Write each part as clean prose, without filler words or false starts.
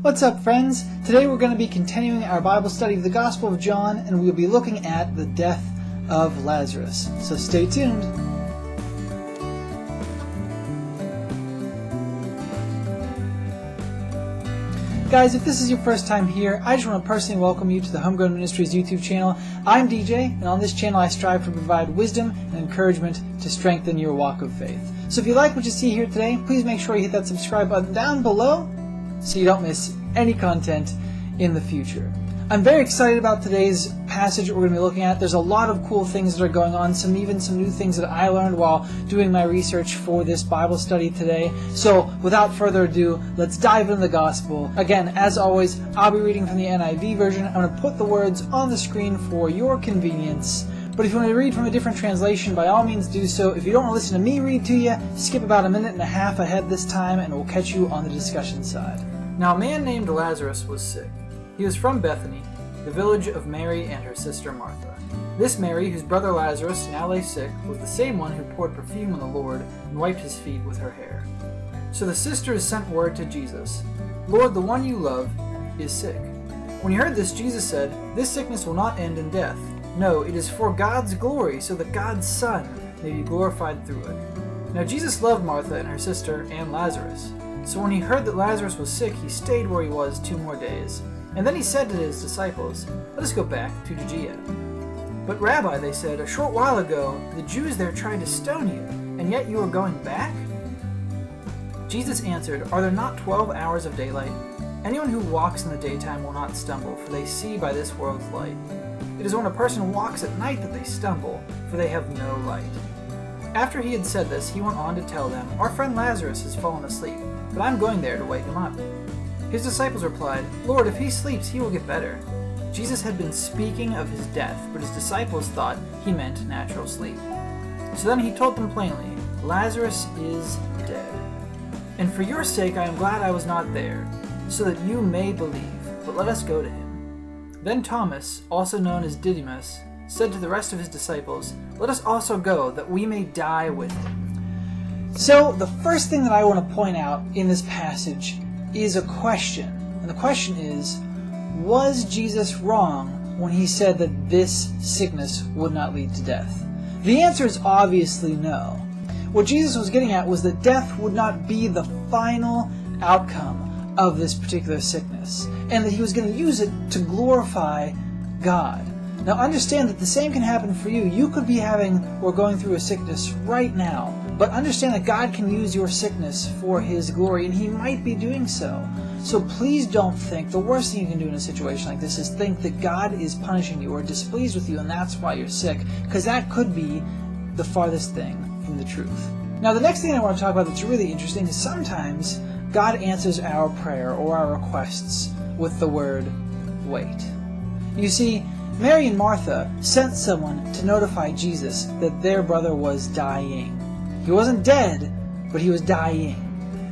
What's up, friends? Today we're going to be continuing our Bible study of the Gospel of John, and we'll be looking at the death of Lazarus. So stay tuned. Guys, if this is your first time here, I just want to personally welcome you to the HomeGrown Ministries YouTube channel. I'm DJ, and on this channel I strive to provide wisdom and encouragement to strengthen your walk of faith. So if you like what you see here today, please make sure you hit that subscribe button down below so you don't miss any content in the future. I'm very excited about today's passage that we're going to be looking at. There's a lot of cool things that are going on, even some new things that I learned while doing my research for this Bible study today. So without further ado, let's dive into the Gospel. Again, as always, I'll be reading from the NIV version. I'm going to put the words on the screen for your convenience. But if you want to read from a different translation, by all means do so. If you don't want to listen to me read to you, skip about 1.5 minutes ahead this time and we'll catch you on the discussion side. Now a man named Lazarus was sick. He was from Bethany, the village of Mary and her sister Martha. This Mary, whose brother Lazarus now lay sick, was the same one who poured perfume on the Lord and wiped his feet with her hair. So the sisters sent word to Jesus, "Lord, the one you love is sick." When he heard this, Jesus said, "This sickness will not end in death. No, it is for God's glory, so that God's Son may be glorified through it." Now Jesus loved Martha and her sister and Lazarus. So when he heard that Lazarus was sick, he stayed where he was 2 more days. And then he said to his disciples, "Let us go back to Judea." "But Rabbi," they said, "a short while ago the Jews there tried to stone you, and yet you are going back?" Jesus answered, "Are there not 12 hours of daylight? Anyone who walks in the daytime will not stumble, for they see by this world's light. It is when a person walks at night that they stumble, for they have no light." After he had said this, he went on to tell them, "Our friend Lazarus has fallen asleep, but I'm going there to wake him up." His disciples replied, "Lord, if he sleeps, he will get better." Jesus had been speaking of his death, but his disciples thought he meant natural sleep. So then he told them plainly, "Lazarus is dead. And for your sake I am glad I was not there, so that you may believe, but let us go to him." Then Thomas, also known as Didymus, said to the rest of his disciples, "Let us also go, that we may die with him." So the first thing that I want to point out in this passage is a question. And the question is, was Jesus wrong when he said that this sickness would not lead to death? The answer is obviously no. What Jesus was getting at was that death would not be the final outcome of this particular sickness, and that he was going to use it to glorify God. Now understand that the same can happen for you. You could be having or going through a sickness right now, but understand that God can use your sickness for His glory, and He might be doing so. So please don't think, the worst thing you can do in a situation like this is think that God is punishing you or displeased with you and that's why you're sick, because that could be the farthest thing from the truth. Now the next thing I want to talk about that's really interesting is sometimes God answers our prayer or our requests with the word, "wait." You see, Mary and Martha sent someone to notify Jesus that their brother was dying. He wasn't dead, but he was dying.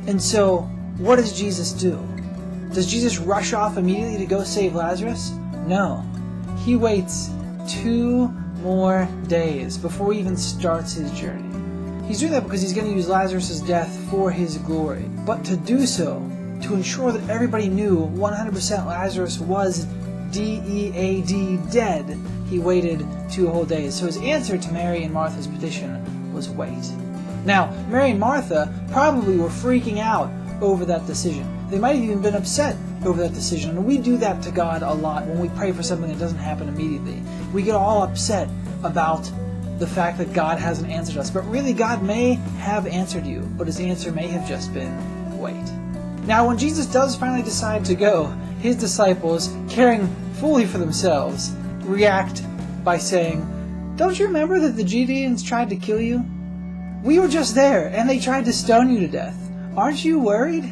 And so, what does Jesus do? Does Jesus rush off immediately to go save Lazarus? No. He waits 2 more days before he even starts his journey. He's doing that because he's going to use Lazarus' death for his glory. But to do so, to ensure that everybody knew 100% Lazarus was D-E-A-D, dead, he waited 2 whole days. So his answer to Mary and Martha's petition was wait. Now, Mary and Martha probably were freaking out over that decision. They might have even been upset over that decision. And we do that to God a lot when we pray for something that doesn't happen immediately. We get all upset about the fact that God hasn't answered us. But really, God may have answered you, but his answer may have just been wait. Now, when Jesus does finally decide to go, his disciples, caring fully for themselves, react by saying, "Don't you remember that the Judeans tried to kill you? We were just there, and they tried to stone you to death. Aren't you worried?"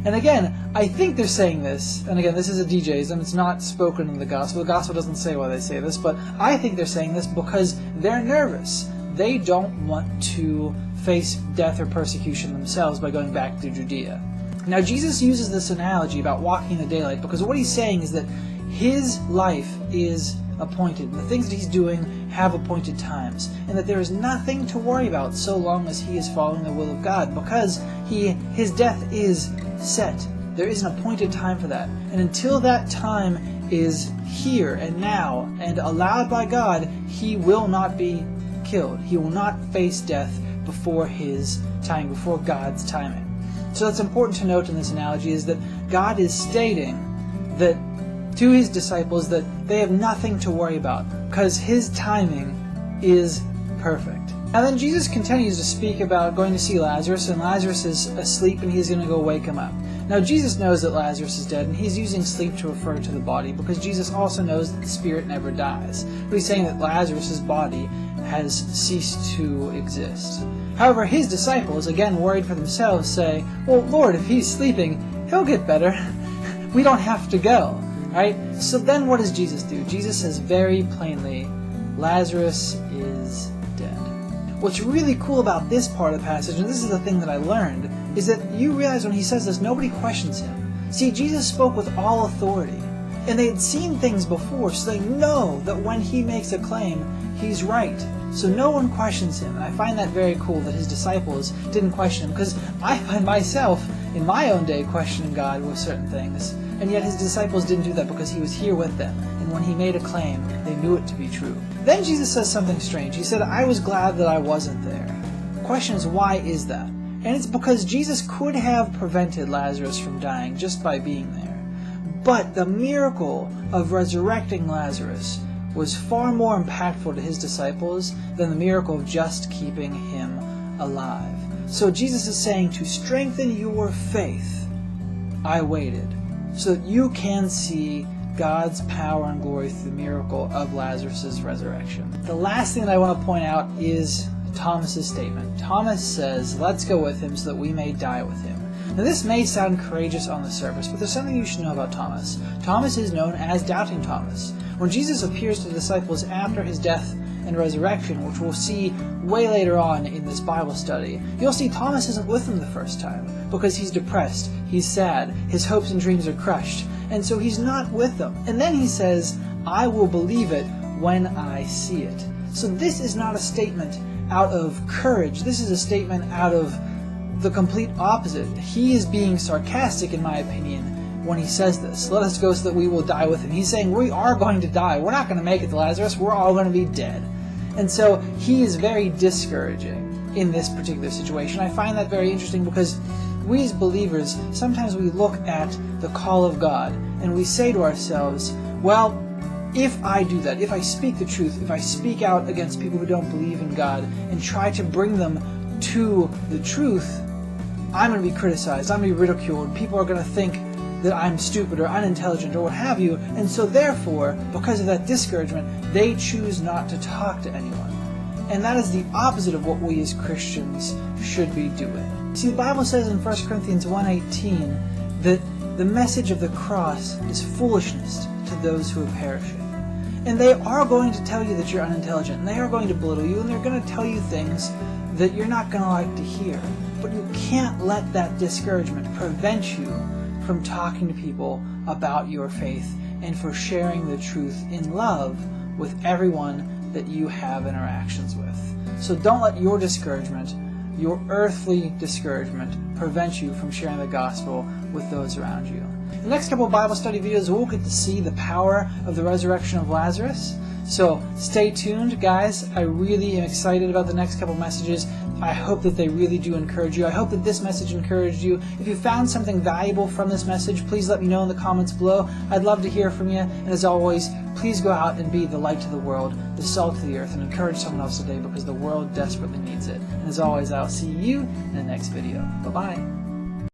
And again, I think they're saying this, and again, this is a DJism, it's not spoken in the Gospel. The Gospel doesn't say why they say this, but I think they're saying this because they're nervous. They don't want to face death or persecution themselves by going back to Judea. Now, Jesus uses this analogy about walking in the daylight because what he's saying is that his life is appointed, and the things that he's doing have appointed times, and that there is nothing to worry about so long as he is following the will of God, because his death is set There is an appointed time for that. And until that time is here and now and allowed by God, he will not be killed. He will not face death before his time, before God's timing. So that's important to note in this analogy, is that God is stating that to his disciples that they have nothing to worry about because his timing is perfect. Now then Jesus continues to speak about going to see Lazarus, and Lazarus is asleep and he's going to go wake him up. Now Jesus knows that Lazarus is dead, and he's using sleep to refer to the body because Jesus also knows that the spirit never dies. But he's saying that Lazarus' body has ceased to exist. However, his disciples, again worried for themselves, say, well, Lord, if he's sleeping, he'll get better. We don't have to go. Right? So then what does Jesus do? Jesus says very plainly, Lazarus is dead. What's really cool about this part of the passage, and this is the thing that I learned, is that you realize when he says this, nobody questions him. See, Jesus spoke with all authority, and they had seen things before, so they know that when he makes a claim, he's right. So no one questions him, and I find that very cool that his disciples didn't question him, because I find myself in my own day questioning God with certain things, and yet his disciples didn't do that because he was here with them, and when he made a claim, they knew it to be true. Then Jesus says something strange. He said, I was glad that I wasn't there. The question is, why is that? And it's because Jesus could have prevented Lazarus from dying just by being there. But the miracle of resurrecting Lazarus was far more impactful to his disciples than the miracle of just keeping him alive. So Jesus is saying, to strengthen your faith, I waited, so that you can see God's power and glory through the miracle of Lazarus' resurrection. The last thing that I want to point out is Thomas's statement. Thomas says, let's go with him so that we may die with him. Now this may sound courageous on the surface, but there's something you should know about Thomas. Thomas is known as Doubting Thomas. When Jesus appears to the disciples after his death and resurrection, which we'll see way later on in this Bible study, you'll see Thomas isn't with them the first time because he's depressed, he's sad, his hopes and dreams are crushed, and so he's not with them. And then he says, I will believe it when I see it. So this is not a statement out of courage. This is a statement out of the complete opposite. He is being sarcastic, in my opinion, when he says this. Let us go so that we will die with him. He's saying we are going to die. We're not going to make it to Lazarus. We're all going to be dead. And so he is very discouraging in this particular situation. I find that very interesting because we as believers, sometimes we look at the call of God and we say to ourselves, well, if I do that, if I speak the truth, if I speak out against people who don't believe in God and try to bring them to the truth, I'm going to be criticized, I'm going to be ridiculed, people are going to think that I'm stupid or unintelligent or what have you, and so therefore, because of that discouragement, they choose not to talk to anyone. And that is the opposite of what we as Christians should be doing. See, the Bible says in 1 Corinthians 1:18 that the message of the cross is foolishness to those who are perishing. And they are going to tell you that you're unintelligent, and they are going to belittle you, and they're going to tell you things that you're not going to like to hear. But you can't let that discouragement prevent you from talking to people about your faith and for sharing the truth in love with everyone that you have interactions with. So don't let your discouragement, your earthly discouragement, prevent you from sharing the gospel with those around you. In the next couple of Bible study videos, we'll get to see the power of the resurrection of Lazarus. So stay tuned, guys. I really am excited about the next couple messages. I hope that they really do encourage you. I hope that this message encouraged you. If you found something valuable from this message, please let me know in the comments below. I'd love to hear from you. And as always, please go out and be the light to the world, the salt to the earth, and encourage someone else today because the world desperately needs it. And as always, I'll see you in the next video. Bye-bye.